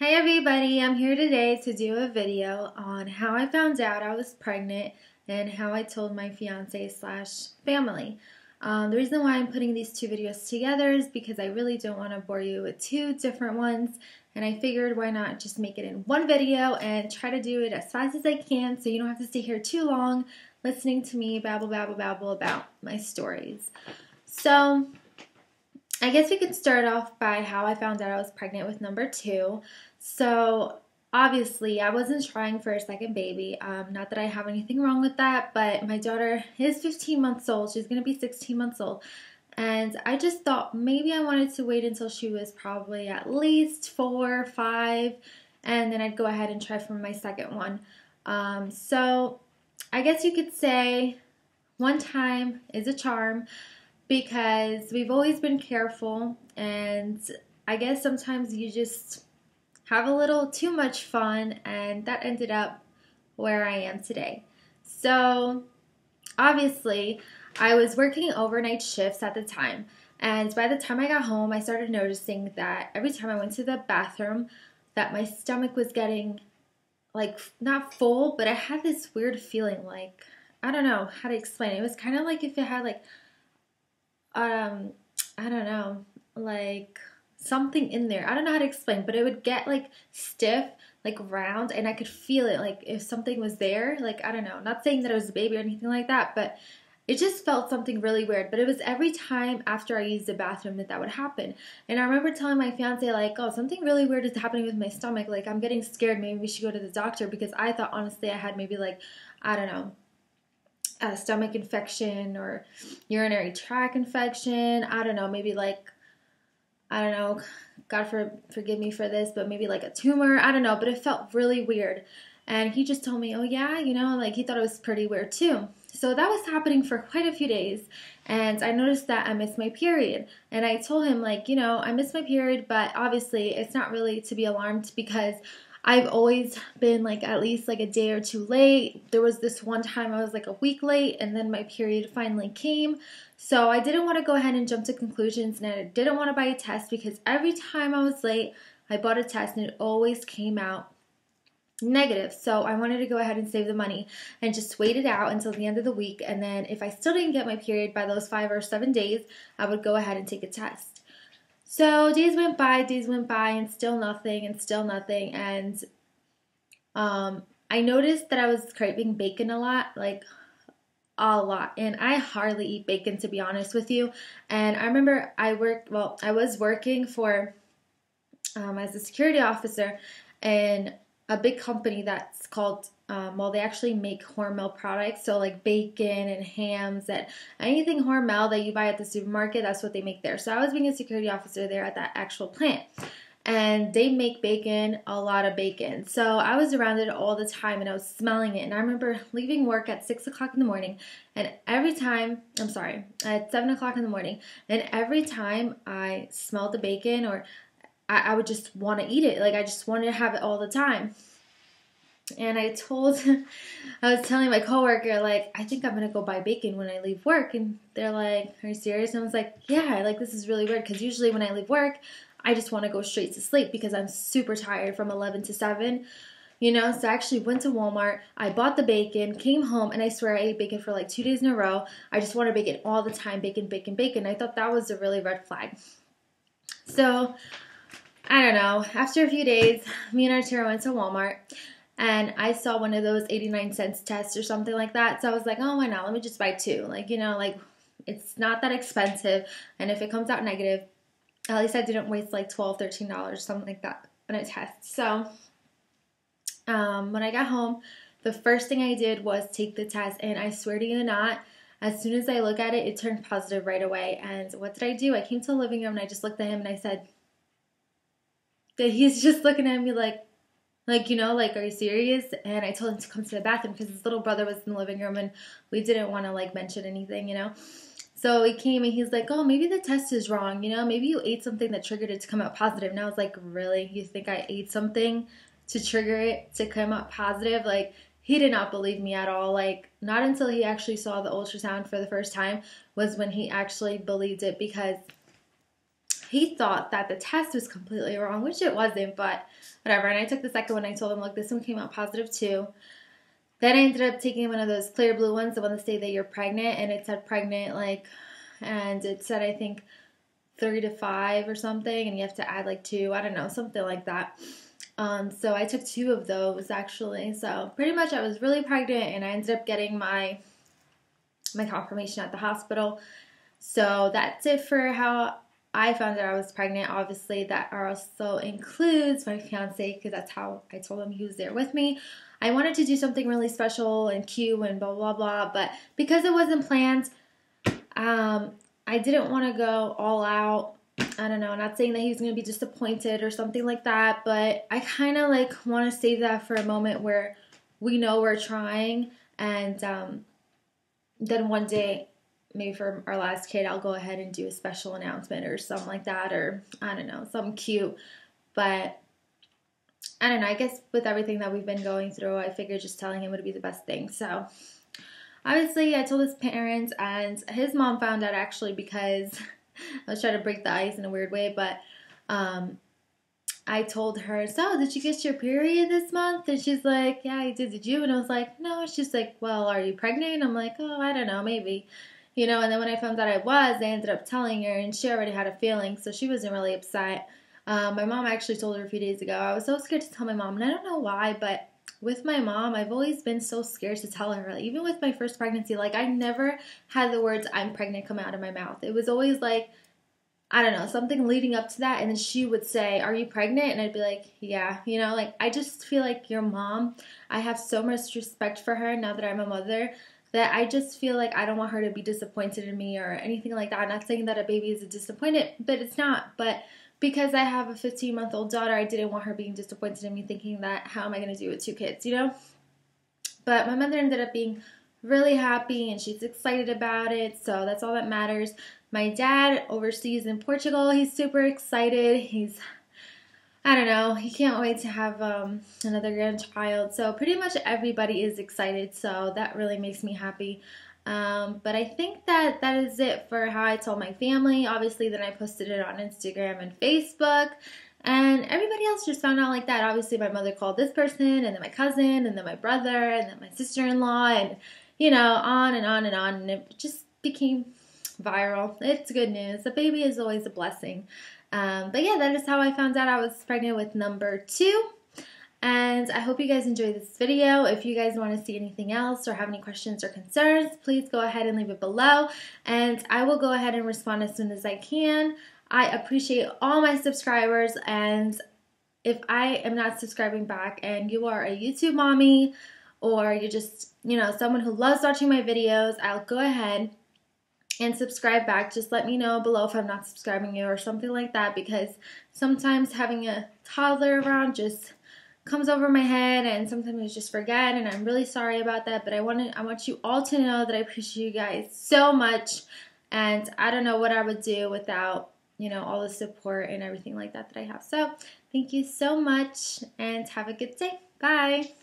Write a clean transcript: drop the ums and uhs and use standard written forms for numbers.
Hi everybody, I'm here today to do a video on how I found out I was pregnant and how I told my fiance slash family. The reason why I'm putting these two videos together is because I really don't want to bore you with two different ones, and I figured why not just make it in one video and try to do it as fast as I can so you don't have to stay here too long listening to me babble about my stories. So I guess we could start off by how I found out I was pregnant with number 2. So obviously I wasn't trying for a second baby. Not that I have anything wrong with that, but my daughter is 15 months old. She's going to be 16 months old. And I just thought maybe I wanted to wait until she was probably at least 4 or 5, and then I'd go ahead and try for my second one. So I guess you could say one time is a charm, because we've always been careful, and I guess sometimes you just have a little too much fun, and that ended up where I am today. So obviously I was working overnight shifts at the time, and by the time I got home I started noticing that every time I went to the bathroom that my stomach was getting, like, not full, but I had this weird feeling, like, I don't know how to explain it. It was kind of like if it had like I don't know, like something in there. I don't know how to explain, but it would get like stiff, like round, and I could feel it, like if something was there. Like, I don't know, not saying that it was a baby or anything like that, but it just felt something really weird. But it was every time after I used the bathroom that would happen. And I remember telling my fiance, like, oh, something really weird is happening with my stomach. Like, I'm getting scared. Maybe we should go to the doctor, because I thought honestly I had maybe, like, I don't know, a stomach infection or urinary tract infection. I don't know, maybe like, I don't know, God forgive me for this, but maybe like a tumor. I don't know, but it felt really weird. And he just told me, oh yeah, like he thought it was pretty weird too. So that was happening for quite a few days, and I noticed that I missed my period. And I told him, like, I missed my period, but obviously it's not really to be alarmed, because I've always been like at least like a day or two late. There was this one time I was like a week late, and then my period finally came. So I didn't want to go ahead and jump to conclusions, and I didn't want to buy a test, because every time I was late, I bought a test and it always came out negative. So I wanted to go ahead and save the money and just wait it out until the end of the week. And then if I still didn't get my period by those 5 or 7 days, I would go ahead and take a test. So days went by, and still nothing, and I noticed that I was craving bacon a lot, like a lot, and I hardly eat bacon, to be honest with you. And I remember I was working for, as a security officer in a big company that's called, they actually make Hormel products, so like bacon and hams and anything Hormel that you buy at the supermarket, that's what they make there. So I was being a security officer there at that actual plant, and they make bacon, a lot of bacon. So I was around it all the time, and I was smelling it. And I remember leaving work at 6 o'clock in the morning, and at 7 o'clock in the morning, and every time I smelled the bacon, or I would just want to eat it. Like, I just wanted to have it all the time. And I was telling my coworker, like, I think I'm going to go buy bacon when I leave work. And they're like, are you serious? And I was like, yeah, like, this is really weird, because usually when I leave work, I just want to go straight to sleep, because I'm super tired from 11 to 7, So I actually went to Walmart, I bought the bacon, came home, and I swear I ate bacon for like 2 days in a row. I just wanted bacon all the time, bacon. I thought that was a really red flag. So I don't know, after a few days, me and Arturo went to Walmart, and I saw one of those 89-cent tests or something like that. So I was like, oh, why not? Let me just buy 2. Like, like, it's not that expensive, and if it comes out negative, at least I didn't waste like $12, $13, something like that on a test. So when I got home, the first thing I did was take the test, and I swear to you not, as soon as I look at it, it turned positive right away. And what did I do? I came to the living room, and I just looked at him, and I said, that he's just looking at me like, are you serious? And I told him to come to the bathroom, because his little brother was in the living room, and we didn't want to like mention anything, So he came, and he's like, oh, maybe the test is wrong, maybe you ate something that triggered it to come out positive. And I was like, really? You think I ate something to trigger it to come out positive? Like, he did not believe me at all. Like, not until he actually saw the ultrasound for the first time was when he actually believed it, because he thought that the test was completely wrong, which it wasn't, but whatever. And I took the second one. I told him, look, this one came out positive too. Then I ended up taking one of those clear blue ones, the one that say that you're pregnant, and it said pregnant, like, and it said, I think, 3 to 5 or something, and you have to add like 2, I don't know, something like that. So I took 2 of those actually. So pretty much I was really pregnant, and I ended up getting my confirmation at the hospital. So that's it for how I found out I was pregnant. Obviously, that also includes my fiance, because that's how I told him he was there with me. I wanted to do something really special and cute and blah, blah, blah, but because it wasn't planned, I didn't want to go all out. I don't know, not saying that he was going to be disappointed or something like that, but I kind of like want to save that for a moment where we know we're trying, and then one day, maybe for our last kid, I'll go ahead and do a special announcement or something like that, or I don't know, something cute. But I don't know, I guess with everything that we've been going through, I figured just telling him would be the best thing. So obviously I told his parents, and his mom found out actually because I was trying to break the ice in a weird way, but I told her, so did you get your period this month? And she's like, yeah, I did. Did you? And I was like, no. She's like, well, are you pregnant? And I'm like, oh, I don't know, maybe. You know, and then when I found out I was, I ended up telling her, and she already had a feeling, so she wasn't really upset. My mom actually told her a few days ago. I was so scared to tell my mom, and I don't know why, but with my mom, I've always been so scared to tell her. Like, even with my first pregnancy, like, I never had the words, I'm pregnant, come out of my mouth. It was always like, I don't know, something leading up to that, and then she would say, are you pregnant? And I'd be like, yeah, you know, like, I just feel like your mom, I have so much respect for her now that I'm a mother, that I just feel like I don't want her to be disappointed in me or anything like that. I'm not saying that a baby is a disappointed, but it's not. But because I have a 15-month-old daughter, I didn't want her being disappointed in me, thinking that, how am I going to do with 2 kids, you know? But my mother ended up being really happy, and she's excited about it, so that's all that matters. My dad overseas in Portugal, he's super excited. I don't know, he can't wait to have another grandchild. So pretty much everybody is excited, so that really makes me happy. But I think that is it for how I told my family. Obviously, then I posted it on Instagram and Facebook, and everybody else just found out like that. Obviously, my mother called this person, and then my cousin, and then my brother, and then my sister-in-law, and, you know, on and on and on, and it just became viral. It's good news. The baby is always a blessing. But yeah, that is how I found out I was pregnant with number 2. And I hope you guys enjoyed this video. If you guys want to see anything else or have any questions or concerns, please go ahead and leave it below, and I will go ahead and respond as soon as I can. I appreciate all my subscribers, and if I am not subscribing back and you are a YouTube mommy, or you're just, you know, someone who loves watching my videos, I'll go ahead and subscribe back. Just let me know below if I'm not subscribing you or something like that, because sometimes having a toddler around just comes over my head, and sometimes I just forget, and I'm really sorry about that. But I want you all to know that I appreciate you guys so much, and I don't know what I would do without, you know, all the support and everything like that I have. So thank you so much, and have a good day. Bye.